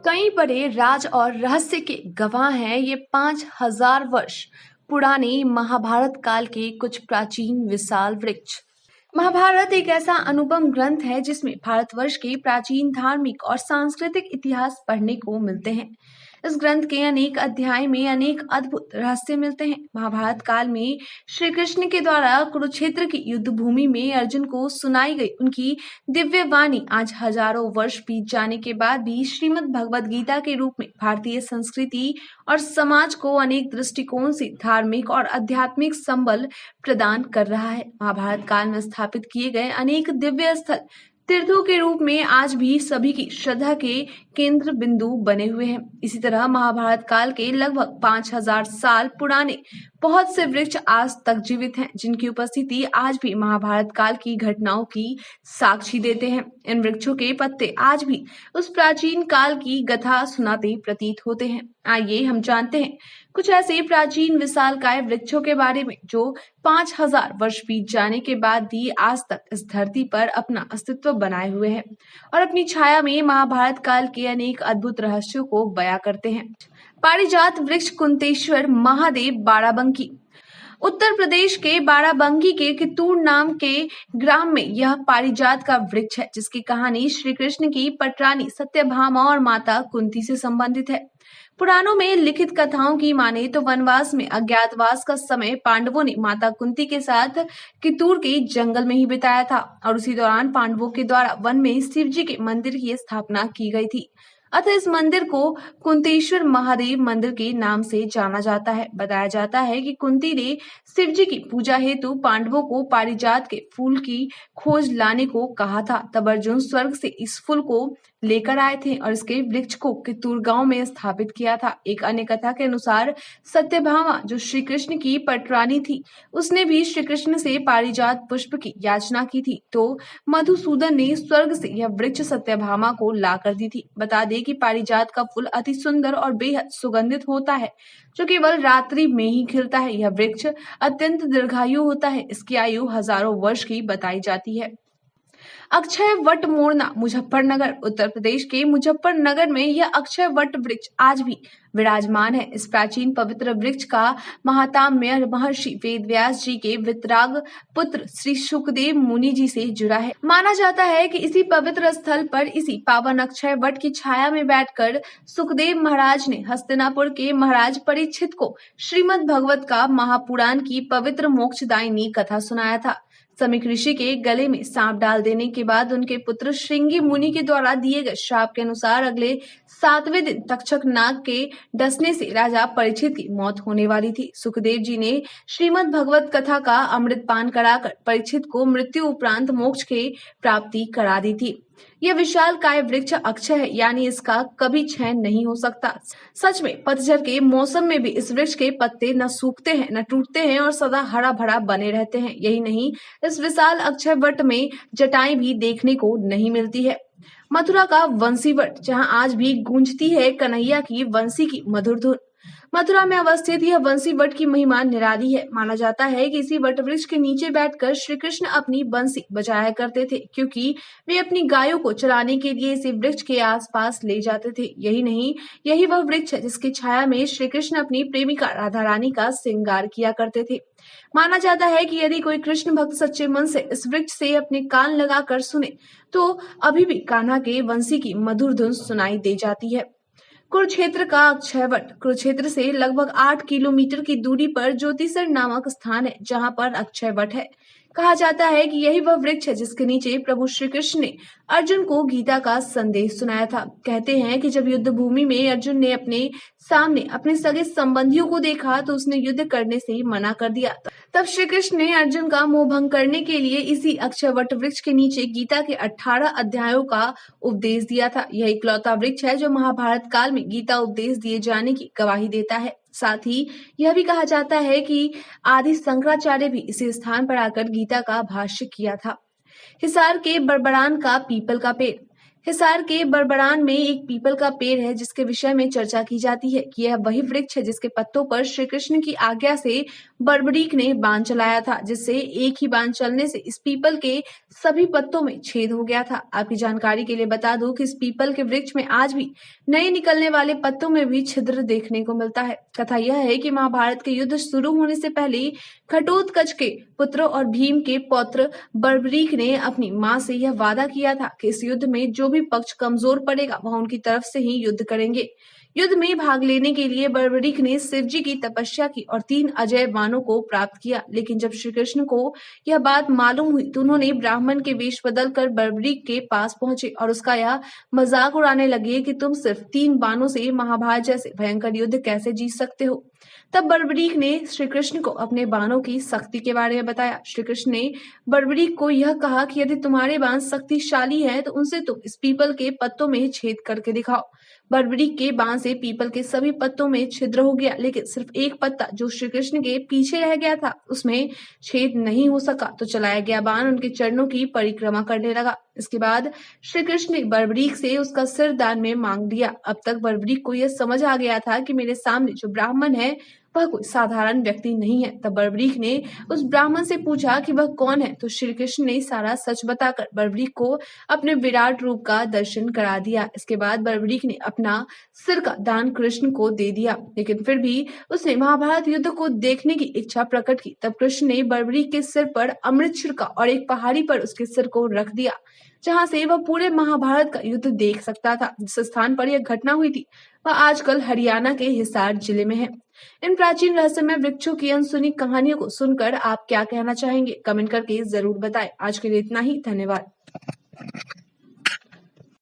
कई बड़े राज और रहस्य के गवाह हैं ये 5000 वर्ष पुराने महाभारत काल के कुछ प्राचीन विशाल वृक्ष। महाभारत एक ऐसा अनुपम ग्रंथ है जिसमें भारतवर्ष के प्राचीन धार्मिक और सांस्कृतिक इतिहास पढ़ने को मिलते हैं। इस ग्रंथ के अनेक अध्याय में अनेक अद्भुत रहस्य मिलते हैं। महाभारत काल में श्री कृष्ण के द्वारा कुरुक्षेत्र की युद्ध भूमि में अर्जुन को सुनाई गई उनकी दिव्य वाणी आज हजारों वर्ष बीत जाने के बाद भी श्रीमद् भगवद गीता के रूप में भारतीय संस्कृति और समाज को अनेक दृष्टिकोण से धार्मिक और आध्यात्मिक संबल प्रदान कर रहा है। महाभारत काल में स्थापित किए गए अनेक दिव्य स्थल तीर्थों के रूप में आज भी सभी की श्रद्धा के केंद्र बिंदु बने हुए हैं। इसी तरह महाभारत काल के लगभग 5000 साल पुराने बहुत से वृक्ष आज तक जीवित हैं, जिनकी उपस्थिति आज भी महाभारत काल की घटनाओं की साक्षी देते हैं। इन वृक्षों के पत्ते आज भी उस प्राचीन काल की गाथा सुनाते प्रतीत होते हैं। आइए हम जानते हैं कुछ ऐसे प्राचीन विशालकाय वृक्षों के बारे में जो 5000 वर्ष बीत जाने के बाद भी आज तक इस धरती पर अपना अस्तित्व बनाए हुए हैं और अपनी छाया में महाभारत काल के अनेक अद्भुत रहस्यों को बयां करते हैं। पारिजात वृक्ष कुंतेश्वर महादेव बाराबंकी। उत्तर प्रदेश के बाराबंकी के कित्तूर नाम के ग्राम में यह पारिजात का वृक्ष है, जिसकी कहानी श्री कृष्ण की पटरानी सत्यभामा और माता कुंती से संबंधित है। पुराणों में लिखित कथाओं की माने तो वनवास में अज्ञातवास का समय पांडवों ने माता कुंती के साथ कित्तूर के जंगल में ही बिताया था और उसी दौरान पांडवों के द्वारा वन में शिव जी के मंदिर की स्थापना की गई थी। अतः इस मंदिर को कुंतेश्वर महादेव मंदिर के नाम से जाना जाता है। बताया जाता है कि कुंती ने शिव जी की पूजा हेतु पांडवों को पारिजात के फूल की खोज लाने को कहा था। तब अर्जुन स्वर्ग से इस फूल को लेकर आए थे और इसके वृक्ष को कित्तूर गांव में स्थापित किया था। एक अन्य कथा के अनुसार सत्यभामा जो श्री कृष्ण की पटरानी थी, उसने भी श्री कृष्ण से पारिजात पुष्प की याचना की थी, तो मधुसूदन ने स्वर्ग से यह वृक्ष सत्यभामा को ला कर दी थी। बता दें कि पारिजात का फूल अति सुंदर और बेहद सुगंधित होता है, जो केवल रात्रि में ही खिलता है। यह वृक्ष अत्यंत दीर्घायु होता है। इसकी आयु हजारों वर्ष की बताई जाती है। अक्षय वट मोरना मुजफ्फरनगर। उत्तर प्रदेश के मुजफ्फरनगर में यह अक्षय वट वृक्ष आज भी विराजमान है। इस प्राचीन पवित्र वृक्ष का महात्म्य महर्षि वेदव्यास जी के वितराग पुत्र श्री सुखदेव मुनि जी से जुड़ा है। माना जाता है कि इसी पवित्र स्थल पर इसी पावन अक्षय वट की छाया में बैठकर सुखदेव महाराज ने हस्तिनापुर के महाराज परीक्षित को श्रीमद् भगवत का महापुराण की पवित्र मोक्षदायिनी कथा सुनाया था। समीक ऋषि के गले में सांप डाल देने के बाद उनके पुत्र श्रृंगी मुनि के द्वारा दिए गए श्राप के अनुसार अगले 7वें दिन तक्षक नाग के डसने से राजा परीक्षित की मौत होने वाली थी। सुखदेव जी ने श्रीमद् भगवत कथा का अमृत पान कराकर परीक्षित को मृत्यु उपरांत मोक्ष की प्राप्ति करा दी थी। यह विशाल काय वृक्ष अक्षय है, यानी इसका कभी क्षय नहीं हो सकता। सच में पतझड़ के मौसम में भी इस वृक्ष के पत्ते न सूखते हैं न टूटते हैं और सदा हरा भरा बने रहते हैं। यही नहीं, इस विशाल अक्षय वट में जटाएं भी देखने को नहीं मिलती है। मथुरा का वंशी वट, जहाँ आज भी गूंजती है कन्हैया की वंशी की मधुर धुन। मथुरा में अवस्थित यह वंशी वट की महिमा निराली है। माना जाता है कि इसी वट वृक्ष के नीचे बैठकर श्री कृष्ण अपनी बंसी बजाया करते थे, क्योंकि वे अपनी गायों को चराने के लिए इसी वृक्ष के आसपास ले जाते थे। यही नहीं, यही वह वृक्ष है जिसकी छाया में श्री कृष्ण अपनी प्रेमिका राधा रानी का श्रृंगार किया करते थे। माना जाता है कि यदि कोई कृष्ण भक्त सच्चे मन से इस वृक्ष से अपने कान लगाकर सुने तो अभी भी कान्हा के वंशी की मधुर धुन सुनाई दे जाती है। कुरुक्षेत्र का अक्षय वट। कुरुक्षेत्र से लगभग 8 किलोमीटर की दूरी पर ज्योतिसर नामक स्थान है, जहां पर अक्षय वट है। कहा जाता है कि यही वह वृक्ष है जिसके नीचे प्रभु श्री कृष्ण ने अर्जुन को गीता का संदेश सुनाया था। कहते हैं कि जब युद्ध भूमि में अर्जुन ने अपने सामने अपने सगे संबंधियों को देखा तो उसने युद्ध करने से मना कर दिया। तब श्री कृष्ण ने अर्जुन का मोह भंग करने के लिए इसी अक्षय वट वृक्ष के नीचे गीता के 18 अध्यायों का उपदेश दिया था। यह इकलौता वृक्ष है जो महाभारत काल में गीता उपदेश दिए जाने की गवाही देता है। साथ ही यह भी कहा जाता है कि आदि शंकराचार्य भी इसी स्थान पर आकर गीता का भाष्य किया था। हिसार के बड़बड़ान का पीपल का पेड़। हिसार के बड़बड़ान में एक पीपल का पेड़ है जिसके विषय में चर्चा की जाती है कि यह वही वृक्ष है जिसके पत्तों पर श्री कृष्ण की आज्ञा से बर्बरीक ने बाण चलाया था, जिससे एक ही बाण चलने से इस पीपल के सभी पत्तों में छेद हो गया था। आपकी जानकारी के लिए बता दूं कि इस पीपल के वृक्ष में आज भी नए निकलने वाले पत्तों में भी छिद्र देखने को मिलता है। कथा यह है कि महाभारत के युद्ध शुरू होने से पहले घटोत्कच के पुत्र और भीम के पौत्र बर्बरीक ने अपनी मां से यह वादा किया था कि इस युद्ध में जो भी पक्ष कमजोर पड़ेगा वह उनकी तरफ से ही युद्ध करेंगे। युद्ध में भाग लेने के लिए बर्बरीक ने शिवजी की तपस्या की और 3 अजय बाणों को प्राप्त किया, लेकिन जब श्री कृष्ण को यह बात मालूम हुई तो उन्होंने ब्राह्मण के वेश बदल कर बर्बरीक के पास पहुंचे और उसका यह मजाक उड़ाने लगे कि तुम सिर्फ 3 बाणों से महाभारत जैसे भयंकर युद्ध कैसे जीत सकते हो। तब बर्बरीक ने श्री कृष्ण को अपने बाणों की शक्ति के बारे में बताया। श्री कृष्ण ने बर्बरीक को यह कहा कि यदि तुम्हारे बाण शक्तिशाली है तो उनसे तुम इस पीपल के पत्तों में छेद करके दिखाओ। बर्बरीक के बाण से पीपल के सभी पत्तों में छिद्र हो गया, लेकिन सिर्फ एक पत्ता जो श्री कृष्ण के पीछे रह गया था उसमें छेद नहीं हो सका। तो चलाया गया बाण उनके चरणों की परिक्रमा करने लगा। इसके बाद श्री कृष्ण ने बर्बरीक से उसका सिर दान में मांग दिया। अब तक बर्बरीक को यह समझ आ गया था कि मेरे सामने जो ब्राह्मण है वह कोई साधारण व्यक्ति नहीं है। तब बर्बरीक ने उस ब्राह्मण से पूछा कि वह कौन है, तो श्री कृष्ण ने सारा सच बताकर बर्बरीक को अपने विराट रूप का दर्शन करा दिया। इसके बाद बर्बरीक ने अपना सिर का दान कृष्ण को दे दिया, लेकिन फिर भी उसने महाभारत युद्ध को देखने की इच्छा प्रकट की। तब कृष्ण ने बर्बरीक के सिर पर अमृत छिड़का और एक पहाड़ी पर उसके सिर को रख दिया जहां से वह पूरे महाभारत का युद्ध देख सकता था। जिस स्थान पर यह घटना हुई थी वह आजकल हरियाणा के हिसार जिले में है। इन प्राचीन रहस्यमय वृक्षों की अनसुनी कहानियों को सुनकर आप क्या कहना चाहेंगे? कमेंट करके जरूर बताएं। आज के लिए इतना ही, धन्यवाद।